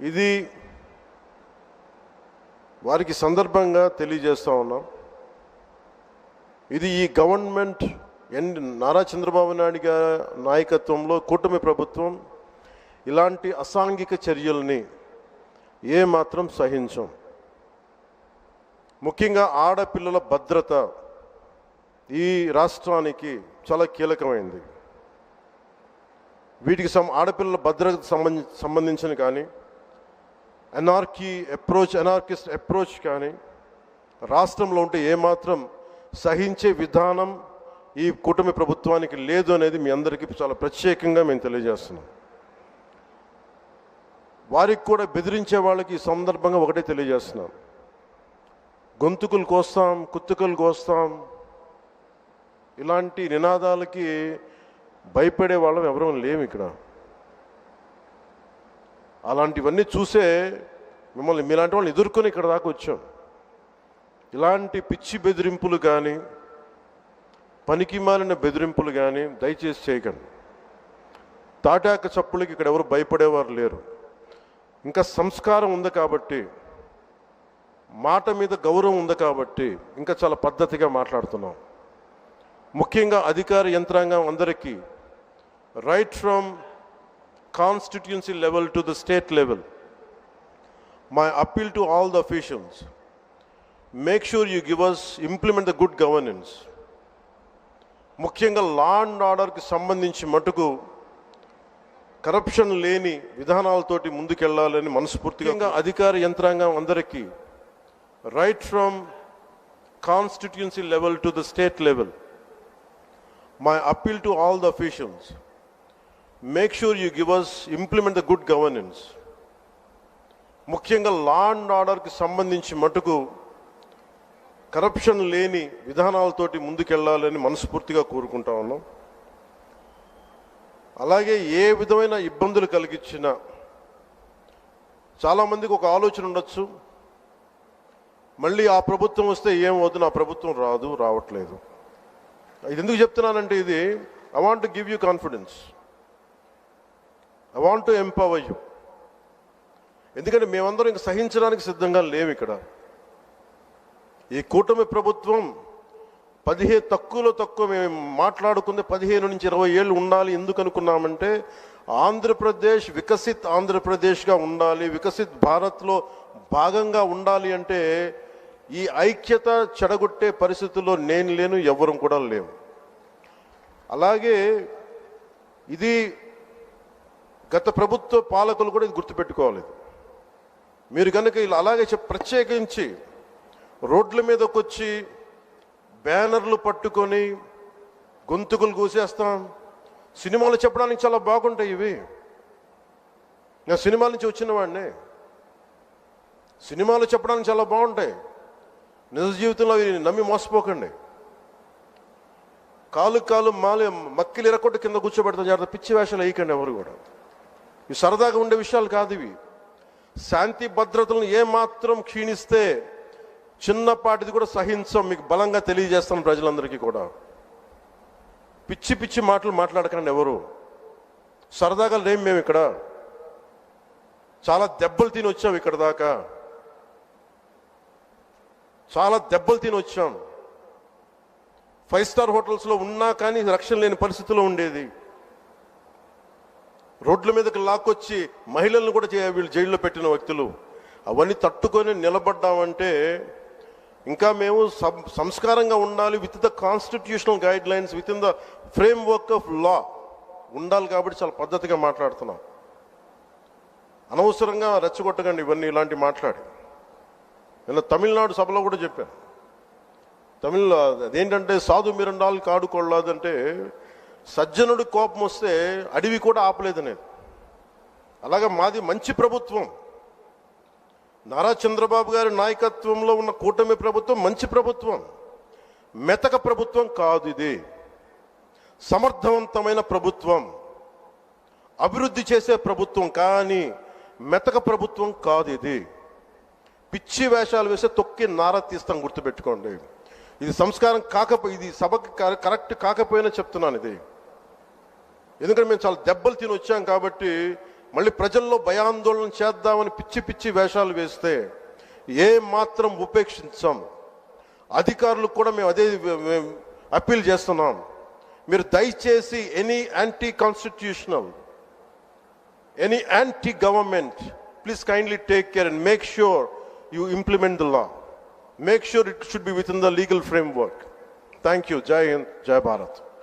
ఇది వారికి సందర్భంగా తెలియజేస్తా ఉన్నాం. ఇది ఈ గవర్నమెంట్ నారా చంద్రబాబు నాయుడు గారి నాయకత్వంలో కూటమి ప్రభుత్వం ఇలాంటి అసాంఘిక చర్యల్ని ఏమాత్రం సహించం. ముఖ్యంగా ఆడపిల్లల భద్రత ఈ రాష్ట్రానికి చాలా కీలకమైంది. వీటికి ఆడపిల్లల భద్రతకు సంబంధించిన కానీ అనార్కిస్ట్ అప్రోచ్ కానీ రాష్ట్రంలో ఉంటే ఏమాత్రం సహించే విధానం ఈ కూటమి ప్రభుత్వానికి లేదు అనేది మీ అందరికీ చాలా ప్రత్యేకంగా మేము తెలియజేస్తున్నాం. వారికి కూడా బెదిరించే వాళ్ళకి ఈ సందర్భంగా ఒకటే తెలియజేస్తున్నాం, గొంతుకులు కోస్తాం, కుత్తుకలు కోస్తాం ఇలాంటి నినాదాలకి భయపడే వాళ్ళం ఎవరూ లేము ఇక్కడ. అలాంటివన్నీ చూసే మిమ్మల్ని మీలాంటి వాళ్ళని ఎదుర్కొని ఇక్కడ దాకా వచ్చాం. ఇలాంటి పిచ్చి బెదిరింపులు కానీ పనికి మాలిన బెదిరింపులు కానీ దయచేసి చేయకండి. తాటాక చప్పులకి ఇక్కడ ఎవరు భయపడేవారు లేరు. ఇంకా సంస్కారం ఉంది కాబట్టి, మాట మీద గౌరవం ఉంది కాబట్టి ఇంకా చాలా పద్ధతిగా మాట్లాడుతున్నాం. ముఖ్యంగా అధికార యంత్రాంగం అందరికీ right from constituency level to the state level, my appeal to all the officials, make sure you implement the good governance. ముఖ్యంగా లా అండ్ ఆర్డర్కి సంబంధించి మటుకు కరప్షన్ లేని విధానాలతోటి ముందుకెళ్లాలని మనస్ఫూర్తిగా అధికార యంత్రాంగం అందరికీ right from constituency level to the state level, my appeal to all the officials, make sure you implement the good governance. ముఖ్యంగా లా అండ్ ఆర్డర్కి సంబంధించి మటుకు కరప్షన్ లేని విధానాలతోటి ముందుకెళ్లాలని మనస్ఫూర్తిగా కోరుకుంటా ఉన్నాం. అలాగే ఏ విధమైన ఇబ్బందులు కలిగించినా, చాలామందికి ఒక ఆలోచన ఉండొచ్చు, మళ్ళీ ఆ ప్రభుత్వం వస్తే ఏమవుతుంది, ఆ ప్రభుత్వం రావట్లేదు. ఇది ఎందుకు చెప్తున్నానంటే, ఇది I want to give you confidence, I want to empower you. ఎందుకంటే మేమందరం ఇంక సహించడానికి సిద్ధంగా లేము. ఇక్కడ ఈ కూటమి ప్రభుత్వం తక్కువ మేము మాట్లాడుకుంది 15 నుంచి 20 ఏళ్ళు ఉండాలి. ఎందుకు అనుకున్నామంటే, ఆంధ్రప్రదేశ్ వికసిత్ ఆంధ్రప్రదేశ్గా ఉండాలి, వికసిత్ భారత్లో భాగంగా ఉండాలి. అంటే ఈ ఐక్యత చెడగొట్టే పరిస్థితుల్లో నేను లేను, ఎవరు కూడా లేము. అలాగే ఇది గత ప్రభుత్వ పాలకులు కూడా ఇది గుర్తుపెట్టుకోవాలి. మీరు కనుక ఇలా అలాగే ప్రత్యేకించి రోడ్ల మీదకి వచ్చి బ్యానర్లు పట్టుకొని గొంతుకులు కూసేస్తాం, సినిమాలు చెప్పడానికి చాలా బాగుంటాయి ఇవి. నేను సినిమాల నుంచి వచ్చిన వాడిని, సినిమాలు చెప్పడానికి చాలా బాగుంటాయి. నిజ జీవితంలో అవి నమ్మి మోసపోకండి. కాలు మక్కిలు ఎరకొట్టి కింద కూర్చోబెడతాం. జాగ్రత్త, పిచ్చి వేషాలు వేయకండి ఎవరు కూడా. ఇవి సరదాగా ఉండే విషయాలు కాదు ఇవి. శాంతి భద్రతలను ఏమాత్రం క్షీణిస్తే చిన్నపాటిది కూడా సహించం. మీకు బలంగా తెలియజేస్తాను ప్రజలందరికీ కూడా. పిచ్చి మాటలు మాట్లాడకండి ఎవరు. సరదాగా లేం మేము ఇక్కడ. చాలా దెబ్బలు తిని వచ్చాం ఇక్కడ దాకా, చాలా దెబ్బలు తిని వచ్చాం. 5 స్టార్ హోటల్స్లో ఉన్నా కానీ రక్షణ లేని పరిస్థితిలో ఉండేది. రోడ్ల మీదకి లాక్కొచ్చి మహిళలను కూడా వీళ్ళు జైల్లో పెట్టిన వ్యక్తులు. అవన్నీ తట్టుకొని నిలబడ్డామంటే ఇంకా మేము సంస్కారంగా ఉండాలి. With the constitutional guide lines, with in the frame work of law ఉండాలి. కాబట్టి చాలా పద్ధతిగా మాట్లాడుతున్నాం. అనవసరంగా రెచ్చగొట్టకండి ఇవన్నీ ఇలాంటి మాట్లాడి. నిన్న తమిళనాడు సభలో కూడా చెప్పాను. అదేంటంటే సాధు మిరండాలు కాడుకోళ్ళదంటే, సజ్జనుడి కోపం వస్తే అడవి కూడా ఆపలేదనేది. అలాగే మాది మంచి ప్రభుత్వం. నారా చంద్రబాబు గారి నాయకత్వంలో ఉన్న కూటమి ప్రభుత్వం మంచి ప్రభుత్వం, మెతక ప్రభుత్వం కాదు. ఇది సమర్థవంతమైన ప్రభుత్వం, అభివృద్ధి చేసే ప్రభుత్వం, కానీ మెతక ప్రభుత్వం కాదు. ఇది పిచ్చి వేషాలు వేసే తొక్కి నారా తీస్తాం, గుర్తుపెట్టుకోండి. ఇది సంస్కారం ఇది సభకి కరెక్ట్ కాకపోయినా చెప్తున్నాను ఇది. ఎందుకంటే మేము చాలా దెబ్బలు తిని వచ్చాం కాబట్టి మళ్ళీ ప్రజల్లో భయాందోళన చేద్దామని పిచ్చి పిచ్చి వేషాలు వేస్తే ఏ మాత్రం ఉపేక్షించాం. అధికారులకు కూడా మేము అదే అప్పీల్ చేస్తున్నాం. మీరు దయచేసి any anti constitutional, any anti government, please kindly take care and make sure you implement the law. Make sure it should be within the legal framework. Thank you. Jai Hind, Jai Bharat.